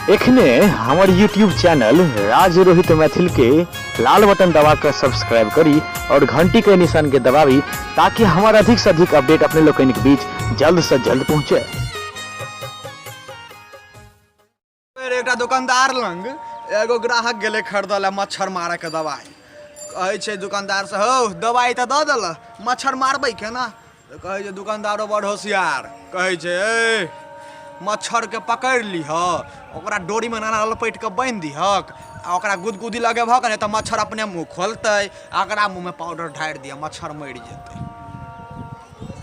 एखने हमार YouTube channel राज रोहित मैथिल के लाल बटन दबाकर सब्सक्राइब करी और घंटी के निशान के दबावी ताकि हमारा अधिक से अधिक अपडेट अपने लोग के बीच जल्द से जल्द पहुंचे। एक दुकानदार लंग एगो ग्राहक गेले खरीदल मच्छर मारे के दवाई। कहे छे दुकानदार से हो दवाई तो दे दल मच्छर मारबे के ना। तो कहे छे दुकानदारो बड़ होशियार। कहे छे ए मच्छर के पकड़ लीह ओकरा डोरी में नाना लपेट के बांध दीहक ओकरा गुदगुदी लगेबहक नहीं तो मच्छर अपने मुँह खोलते ओकरा मुँह में पाउडर ढार दिया मच्छर मर जेते।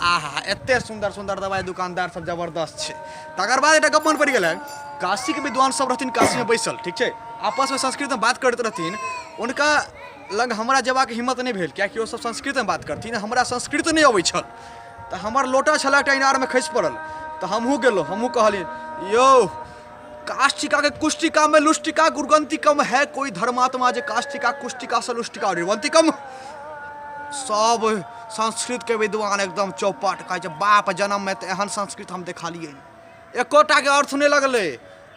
आहा एते सुंदर सुंदर दवाई दुकानदार सब जबरदस्त छे। तकर बाद एक गप मन पड़ गेलै काशी के विद्वान सब रहथिन काशी में बैसल ठीक है आपस में संस्कृत में बात करते रहथिन। उनका लग हमरा जेबाक हिम्मत नहीं भेल क्या वो सब संस्कृत में बात करथिन हमरा संस्कृत नहीं अबै छल। तो हमार लोटा छल एकटा इनार में खसि पड़ल तो हमहूँ गेलो हमहूँ कहलिए यो काष्टिका के कुष्टिका में लुष्टिका गुरगंतिकम है कोई धर्मात्मा जे काष्टिका कुष्टिका से लुष्टिका निर्वंतिकम। सब संस्कृत के विद्वान एकदम चौपट कहे बाप जन्म में तो एहन संस्कृत हम देखा लिए एकोटा के अर्थ नहीं लगले।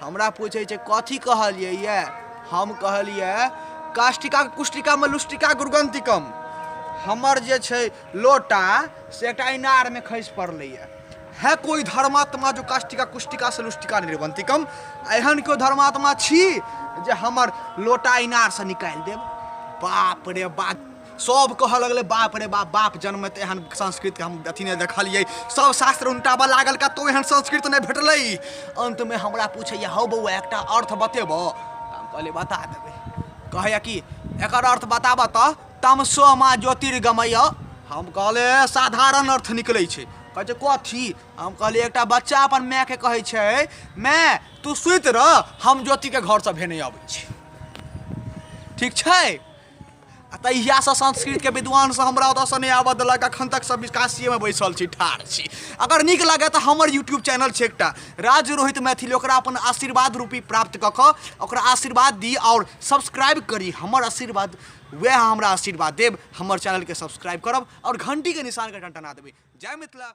हमरा पूछे कथी कहलिए ये हम कहलिए काष्टिका कुष्टिका में लुष्टिका गुरगंतिकम। हमर जे छे लोटा से एकटा इनार में खसि पड़लै है कोई धर्मात्मा जो काष्टिका कुष्टिका से लुष्टिका निर्वंतिकम। एहन कोई धर्मात्मा छी जे हमर लोटा इनार से निकाल देब। बाप रे बाप सब कह लगले बाप रे बाप बाप जन्म में तो एहन संस्कृत के हम अथी नहीं देखलिए सब शास्त्र उनटाबा लागल का तो एहन संस्कृत नहीं भेटलै। अंत में हमरा पूछे हौ बउआ एकटा अर्थ बतेब हम कहले बता देबै। कहे कि एकर अर्थ बताब तो तमसो मा ज्योतिर्गमय। हम कहले साधारण अर्थ निकले छे। कहे कथी हम कहलिए एक बच्चा अपन माय के कहे छे माय तू सुत रह हम ज्योति के घर से भेने आबै छी ठीक छे। तहिया से संस्कृत के विद्वान से हमरा ओतऽ से नहीं आबऽ देलक अखन तक सब काशीये में बैसल छी ठाढ़ छी। अगर नीक लगे तो हमर यूट्यूब चैनल छै एकटा राज रोहित मैथिल ओकरा अपन आशीर्वाद रूपी प्राप्त कऽ कऽ ओकरा आशीर्वाद दी और सब्सक्राइब करी। हमर आशीर्वाद वह हमरा आशीर्वाद देव हमर चैनल के सब्सक्राइब करब और घंटी के निशान के टंटना देबै। जय मिथिला।